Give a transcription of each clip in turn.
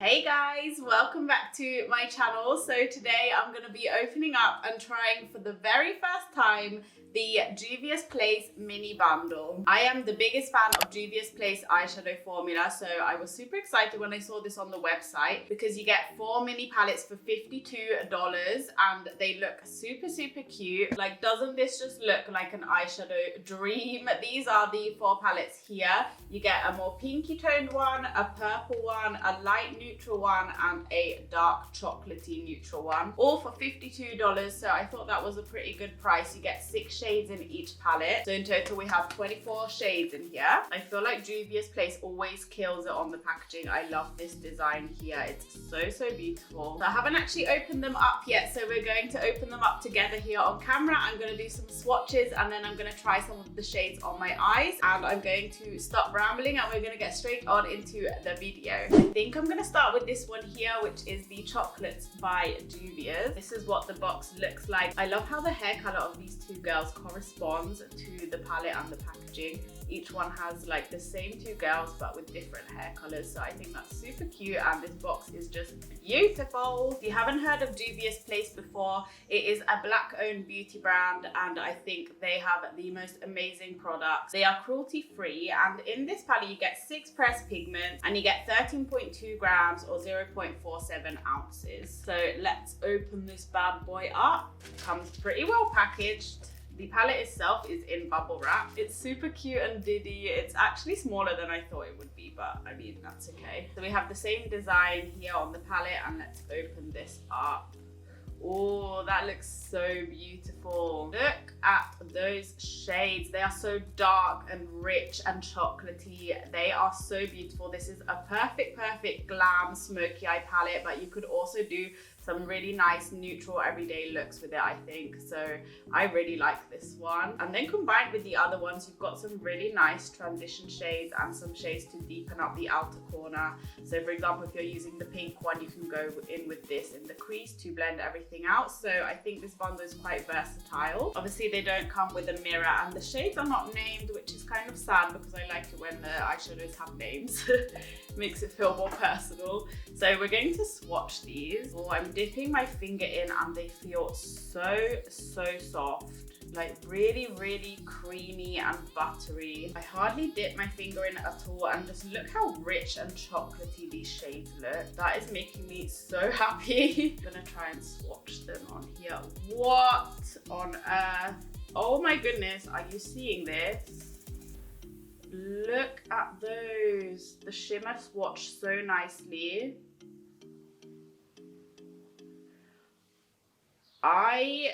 Hey guys, welcome back to my channel. So today I'm going to be opening up and trying for the very first time the Juvias Place mini bundle. I am the biggest fan of Juvias Place eyeshadow formula, so I was super excited when I saw this on the website because you get 4 mini palettes for $52 and they look super cute. Like, doesn't this just look like an eyeshadow dream? These are the 4 palettes here. You get a more pinky toned one, a purple one, a light neutral one, and a dark chocolatey neutral one, all for $52. So I thought that was a pretty good price. You get 6 shades in each palette, so in total we have 24 shades in here. I feel like Juvia's Place always kills it on the packaging. I love this design here. It's so beautiful. So I haven't actually opened them up yet, so we're going to open them up together here on camera. I'm going to do some swatches and then I'm going to try some of the shades on my eyes, and I'm going to stop rambling and we're going to get straight on into the video. I think I'm going to start with this one here, which is the Chocolates by Juvia's. This is what the box looks like. I love how the hair color of these two girls corresponds to the palette and the packaging. Each one has like the same 2 girls but with different hair colors, so I think that's super cute, and this box is just beautiful. If you haven't heard of Juvia's Place before, it is a black owned beauty brand and I think they have the most amazing products. They are cruelty free, and in this palette you get 6 pressed pigments and you get 13.2 grams or 0.47 ounces. So let's open this bad boy up. It comes pretty well packaged. The palette itself is in bubble wrap. It's super cute and diddy. It's actually smaller than I thought it would be, but I mean, that's okay. So we have the same design here on the palette, and let's open this up. Oh, that looks so beautiful. Look at those shades. They are so dark and rich and chocolatey. They are so beautiful. This is a perfect glam smoky eye palette, but you could also do some really nice neutral everyday looks with it, I think. So I really like this one. And then combined with the other ones, you've got some really nice transition shades and some shades to deepen up the outer corner. So for example, if you're using the pink one, you can go in with this in the crease to blend everything out. So I think this bundle is quite versatile. Obviously they don't come with a mirror and the shades are not named, which is kind of sad because I like it when the eyeshadows have names. Makes it feel more personal. So we're going to swatch these. Oh, I'm dipping my finger in and they feel so soft. Like really creamy and buttery. I hardly dip my finger in at all, and just look how rich and chocolatey these shades look. That is making me so happy. I'm gonna try and swatch them on here. What on earth? Oh my goodness, are you seeing this? Look at those. The shimmer swatch so nicely. I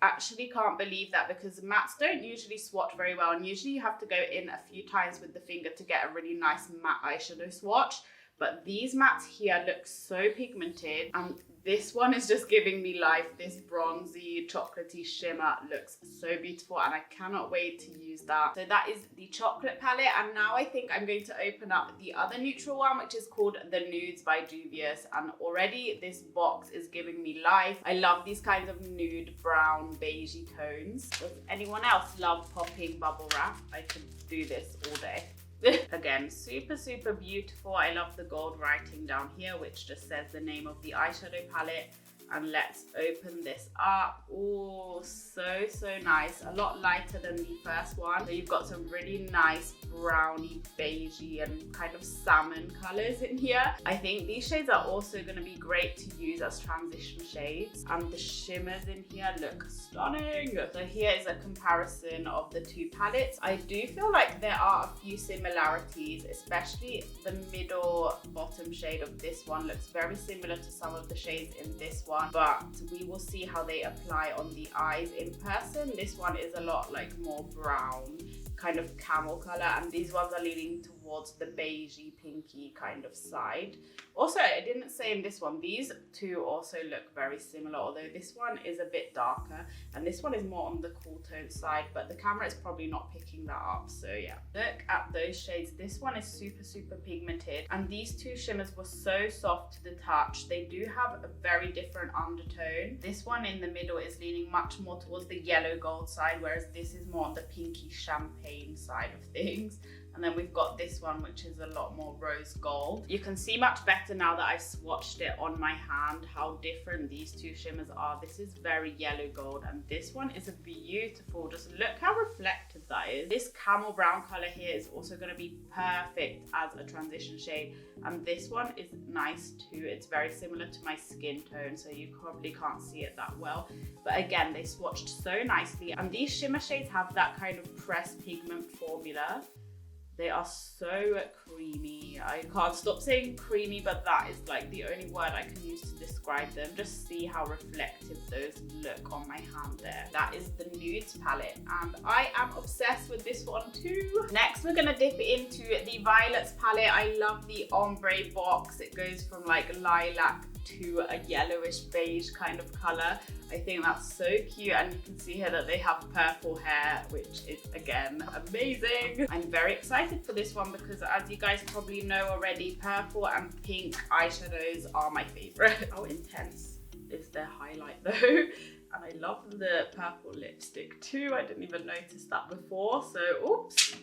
actually can't believe that because mattes don't usually swatch very well, and usually you have to go in a few times with the finger to get a really nice matte eyeshadow swatch. But these mattes here look so pigmented, and this one is just giving me life. This bronzy chocolatey shimmer looks so beautiful and I cannot wait to use that. So that is the chocolate palette, and now I think I'm going to open up the other neutral one, which is called the Nudes by Juvias, and already this box is giving me life. I love these kinds of nude brown beigey tones. Does anyone else love popping bubble wrap? I could do this all day. Again, super beautiful. I love the gold writing down here, which just says the name of the eyeshadow palette. And let's open this up. Oh, so nice. A lot lighter than the first one. So you've got some really nice browny, beigey and kind of salmon colors in here. I think these shades are also going to be great to use as transition shades. And the shimmers in here look stunning. So here is a comparison of the 2 palettes. I do feel like there are a few similarities, especially the middle bottom shade of this one looks very similar to some of the shades in this one. But we will see how they apply on the eyes in person. This one is a lot like more brown, kind of camel color, and these ones are leaning towards the beigey pinky kind of side. Also, I didn't say in this one, these 2 also look very similar, although this one is a bit darker and this one is more on the cool tone side, but the camera is probably not picking that up. So yeah, look at those shades. This one is super pigmented, and these 2 shimmers were so soft to the touch. They do have a very different undertone. This one in the middle is leaning much more towards the yellow gold side, whereas this is more on the pinky champagne side of things. And then we've got this one, which is a lot more rose gold. You can see much better now that I've swatched it on my hand how different these two shimmers are. This is very yellow gold, and this one is a beautiful, just look how reflective that is. This camel brown color here is also going to be perfect as a transition shade, and this one is nice too. It's very similar to my skin tone, so you probably can't see it that well, but again, they swatched so nicely. And these shimmer shades have that kind of pressed pigment formula. They are so creamy. I can't stop saying creamy, but that is like the only word I can use to describe them. Just see how reflective those look on my hand there. That is the Nudes palette, and I am obsessed with this one too. Next, we're gonna dip into the Violets palette. I love the ombre box. It goes from like lilac to a yellowish beige kind of color. I think that's so cute, and you can see here that they have purple hair, which is again amazing. I'm very excited for this one because, as you guys probably know already, purple and pink eyeshadows are my favorite. How intense is their highlight though? And I love the purple lipstick too. I didn't even notice that before, so oops.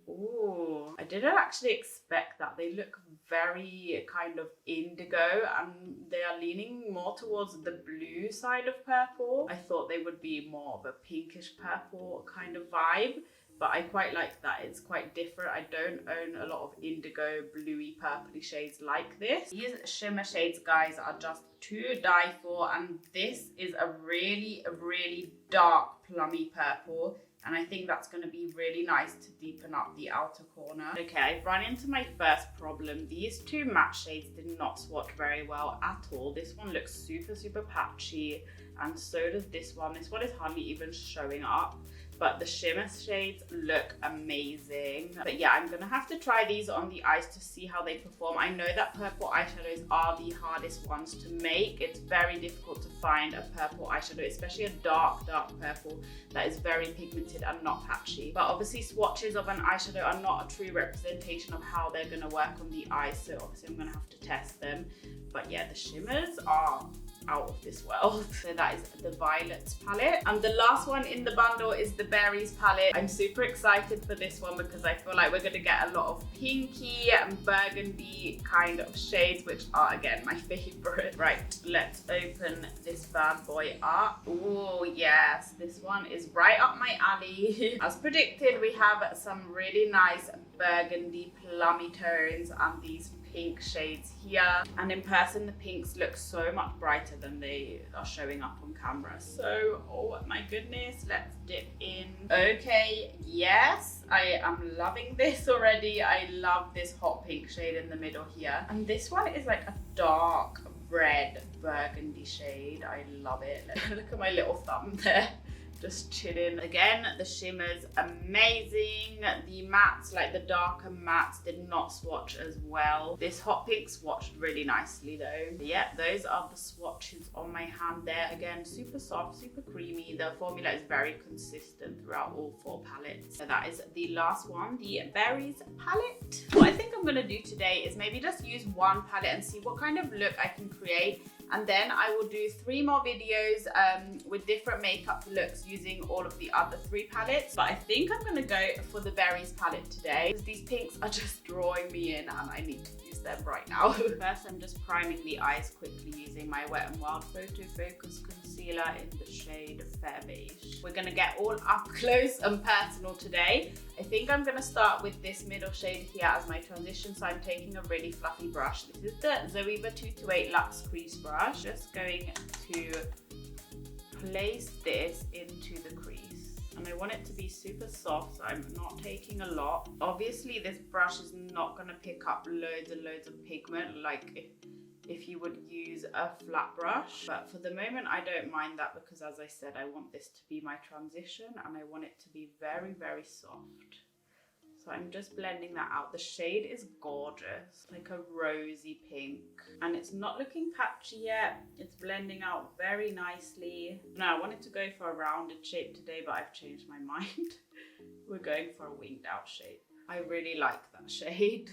Ooh, I didn't actually expect that. They look very kind of indigo, and they are leaning more towards the blue side of purple. I thought they would be more of a pinkish purple kind of vibe, but I quite like that. It's quite different. I don't own a lot of indigo, bluey, purpley shades like this. These shimmer shades, guys, are just to die for, and this is a really, really dark plummy purple. And I think that's going to be really nice to deepen up the outer corner. Okay, I've run into my first problem. These two matte shades did not swatch very well at all. This one looks super, super patchy, and so does this one. This one is hardly even showing up, but the shimmer shades look amazing. But yeah, I'm gonna have to try these on the eyes to see how they perform. I know that purple eyeshadows are the hardest ones to make. It's very difficult to find a purple eyeshadow, especially a dark, dark purple that is very pigmented and not patchy. But obviously swatches of an eyeshadow are not a true representation of how they're gonna work on the eyes, so obviously I'm gonna have to test them. But yeah, the shimmers are out of this world. So that is the Violets palette, and the last one in the bundle is the Berries palette. I'm super excited for this one because I feel like we're going to get a lot of pinky and burgundy kind of shades, which are again my favorite. Right, let's open this bad boy up. Oh yes, this one is right up my alley. As predicted, we have some really nice burgundy plummy tones and these pink shades here, and in person the pinks look so much brighter than they are showing up on camera. So oh my goodness, let's dip in. Okay, yes, I am loving this already. I love this hot pink shade in the middle here, and this one is like a dark red burgundy shade. I love it. Look at my little thumb there, just chilling. Again, the shimmers amazing. The mattes, like the darker mattes, did not swatch as well. This hot pink swatched really nicely though. But yeah, those are the swatches on my hand there. Again, super soft, super creamy. The formula is very consistent throughout all four palettes. So that is the last one, the Berries palette. What I think I'm gonna do today is maybe just use one palette and see what kind of look I can create. And then I will do 3 more videos with different makeup looks using all of the other 3 palettes. But I think I'm gonna go for the Berries palette today because these pinks are just drawing me in and I need to use them right now. First, I'm just priming the eyes quickly using my Wet n Wild Photo Focus Concealer in the shade Fair Beige. We're gonna get all up close and personal today. I think I'm gonna start with this middle shade here as my transition, so I'm taking a really fluffy brush. This is the Zoeva 228 Luxe Crease Brush. Just going to place this into the crease, and I want it to be super soft, so I'm not taking a lot. Obviously this brush is not gonna pick up loads and loads of pigment like if you would use a flat brush, but for the moment I don't mind that because, as I said, I want this to be my transition and I want it to be very, very soft. So I'm just blending that out. The shade is gorgeous, like a rosy pink, and it's not looking patchy yet. It's blending out very nicely. Now I wanted to go for a rounded shape today, but I've changed my mind. We're going for a winged out shape. I really like that shade.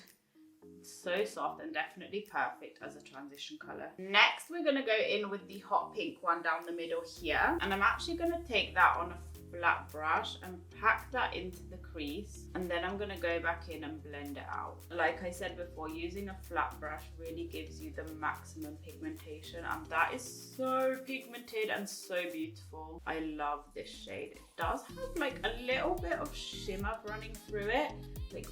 So soft and definitely perfect as a transition color. Next, we're gonna go in with the hot pink one down the middle here, and I'm actually gonna take that on a flat brush and pack that into the crease, and then I'm gonna go back in and blend it out. Like I said before, using a flat brush really gives you the maximum pigmentation, and that is so pigmented and so beautiful. I love this shade. It does have like a little bit of shimmer running through it, like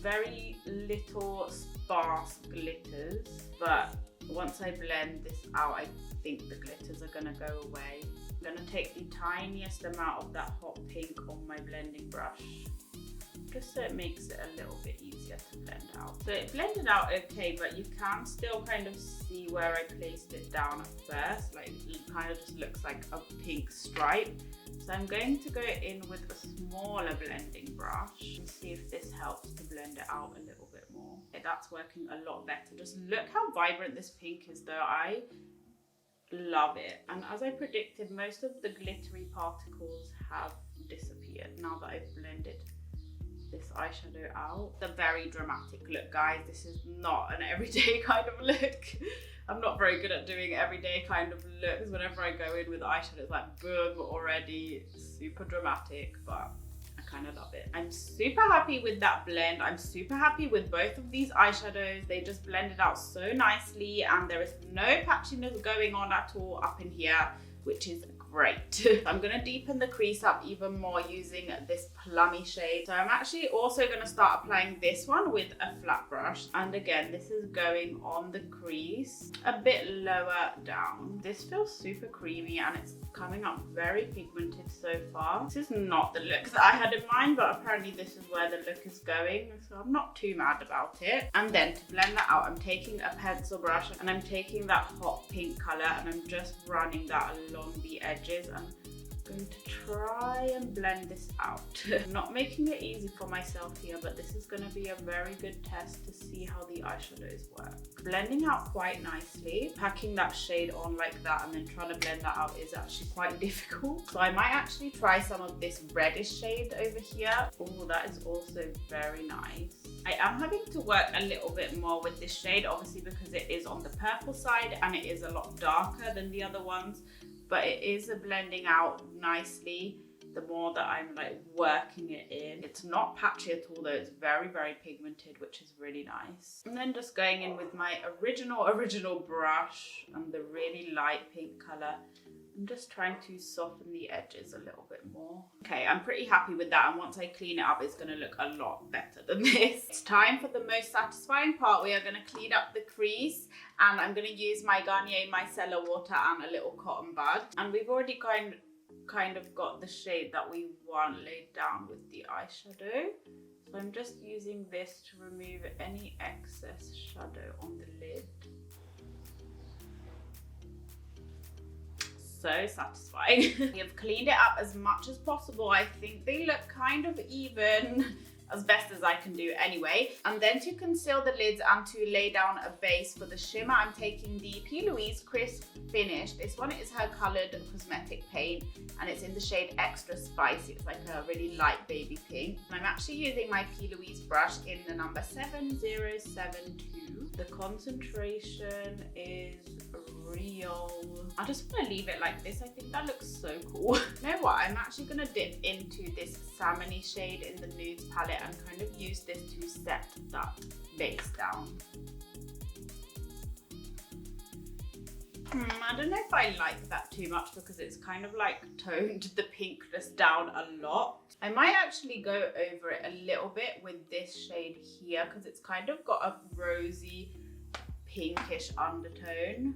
very little sparse glitters, but once I blend this out, I think the glitters are gonna go away. I'm gonna take the tiniest amount of that hot pink on my blending brush, just so it makes it a little bit easier to blend out. So it blended out okay, but you can still kind of see where I placed it down at first. Like it kind of just looks like a pink stripe. So I'm going to go in with a smaller blending brush and see if this helps to blend it out a little bit more. Okay, that's working a lot better. Just look how vibrant this pink is though. I love it. And as I predicted, most of the glittery particles have disappeared now that I've blended this eyeshadow out. It's a very dramatic look, guys. This is not an everyday kind of look. I'm not very good at doing everyday kind of looks. Whenever I go in with eyeshadow, it's like boom, already super dramatic, but I kind of love it. I'm super happy with that blend. I'm super happy with both of these eyeshadows. They just blended out so nicely, and there is no patchiness going on at all up in here, which is great. I'm gonna deepen the crease up even more using this plummy shade. So I'm actually also gonna start applying this one with a flat brush. And again, this is going on the crease a bit lower down. This feels super creamy and it's coming up very pigmented so far. This is not the look that I had in mind, but apparently this is where the look is going. So I'm not too mad about it. And then to blend that out, I'm taking a pencil brush and I'm taking that hot pink color and I'm just running that along the edges. I'm going to try and blend this out. I'm not making it easy for myself here, but this is going to be a very good test to see how the eyeshadows work. Blending out quite nicely, packing that shade on like that and then trying to blend that out is actually quite difficult. So I might actually try some of this reddish shade over here. Oh, that is also very nice. I am having to work a little bit more with this shade, obviously because it is on the purple side and it is a lot darker than the other ones. But it is blending out nicely the more that I'm like working it in. It's not patchy at all though, it's very, very pigmented, which is really nice. And then just going in with my original brush and the really light pink color. I'm just trying to soften the edges a little bit more. Okay, I'm pretty happy with that, and once I clean it up, it's gonna look a lot better than this. It's time for the most satisfying part. We are gonna clean up the crease, and I'm gonna use my Garnier Micellar Water and a little cotton bud. And we've already kind of got the shade that we want laid down with the eyeshadow. So I'm just using this to remove any excess shadow on the lid. So satisfying. We have cleaned it up as much as possible. I think they look kind of even, as best as I can do anyway. And then to conceal the lids and to lay down a base for the shimmer, I'm taking the P. Louise Crisp Finish. This one is her coloured cosmetic paint and it's in the shade Extra Spicy. It's like a really light baby pink. And I'm actually using my P. Louise brush in the number 7072. The concentration is real. I just want to leave it like this. I think that looks so cool. You know what? I'm actually going to dip into this salmony shade in the nudes palette and kind of use this to set that base down. I don't know if I like that too much because it's kind of like toned the pinkness down a lot. I might actually go over it a little bit with this shade here because it's kind of got a rosy pinkish undertone.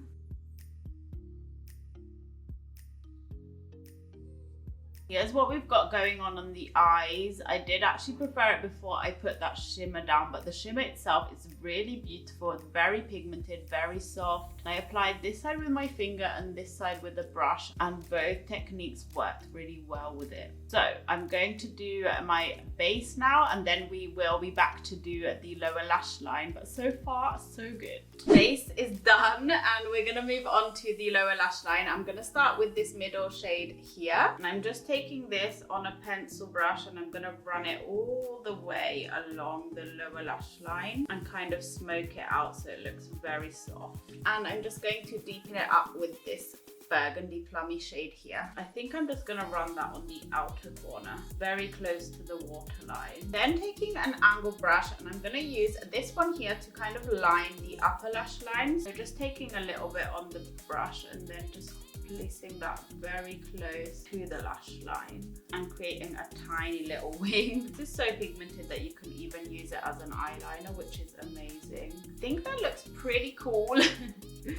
Here's what we've got going on the eyes. I did actually prefer it before I put that shimmer down, but the shimmer itself is really beautiful. It's very pigmented, very soft. I applied this side with my finger and this side with a brush, and both techniques worked really well with it. So I'm going to do my base now, and then we will be back to do the lower lash line, but so far so good. Base is done and we're gonna move on to the lower lash line. I'm gonna start with this middle shade here, and I'm just taking this on a pencil brush and I'm gonna run it all the way along the lower lash line and kind of smoke it out so it looks very soft. And I'm just going to deepen it up with this burgundy plummy shade here. I think I'm just gonna run that on the outer corner, very close to the waterline. Then taking an angle brush, and I'm gonna use this one here to kind of line the upper lash line. So just taking a little bit on the brush and then just placing that very close to the lash line and creating a tiny little wing. This is so pigmented that you can even use it as an eyeliner, which is amazing. I think that looks pretty cool.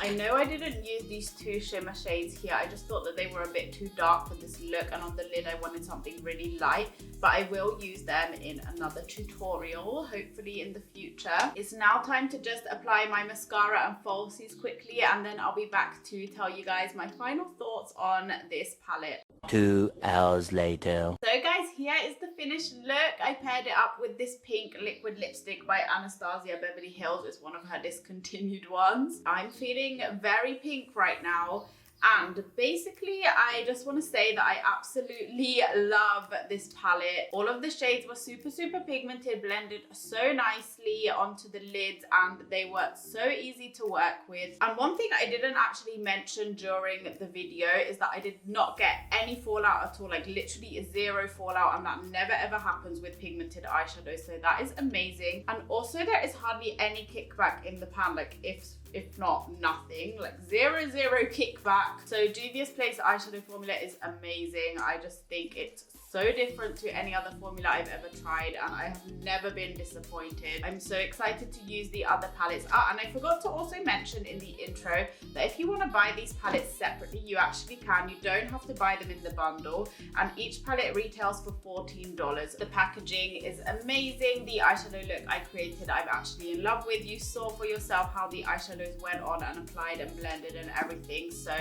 I know I didn't use these two shimmer shades here. I just thought that they were a bit too dark for this look, and on the lid I wanted something really light, but I will use them in another tutorial, hopefully in the future. It's now time to just apply my mascara and falsies quickly, and then I'll be back to tell you guys my final thoughts on this palette. 2 hours later. So guys, here is the finished look. I paired it up with this pink liquid lipstick by Anastasia Beverly Hills. It's one of her discontinued ones. I'm feeling very pink right now. And basically, I just want to say that I absolutely love this palette. All of the shades were super, super pigmented, blended so nicely onto the lids, and they were so easy to work with. And one thing I didn't actually mention during the video is that I did not get any fallout at all, like literally zero fallout, and that never ever happens with pigmented eyeshadow, so that is amazing. And also there is hardly any kickback in the pan, like if not nothing, like zero kickback. So Juvia's Place eyeshadow formula is amazing. I just think it's so different to any other formula I've ever tried, and I have never been disappointed. I'm so excited to use the other palettes. And I forgot to also mention in the intro that if you want to buy these palettes separately, you actually can. You don't have to buy them in the bundle, and each palette retails for $14. The packaging is amazing. The eyeshadow look I created, I'm actually in love with. You saw for yourself how the eyeshadows went on and applied and blended and everything. So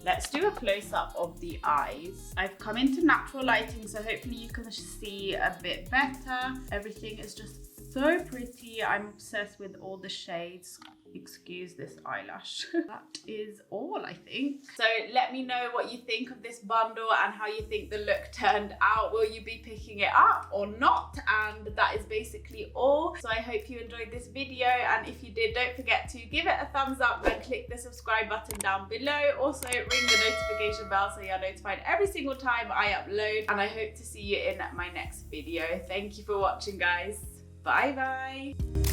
let's do a close-up of the eyes. I've come into natural lighting, so hopefully you can see a bit better. Everything is just so pretty. I'm obsessed with all the shades. Excuse this eyelash. That is all, I think. So let me know what you think of this bundle and how you think the look turned out. Will you be picking it up or not? And that is basically all. So I hope you enjoyed this video, and if you did, don't forget to give it a thumbs up and click the subscribe button down below. Also ring the notification bell so you're notified every single time I upload, and I hope to see you in my next video. Thank you for watching, guys. Bye bye.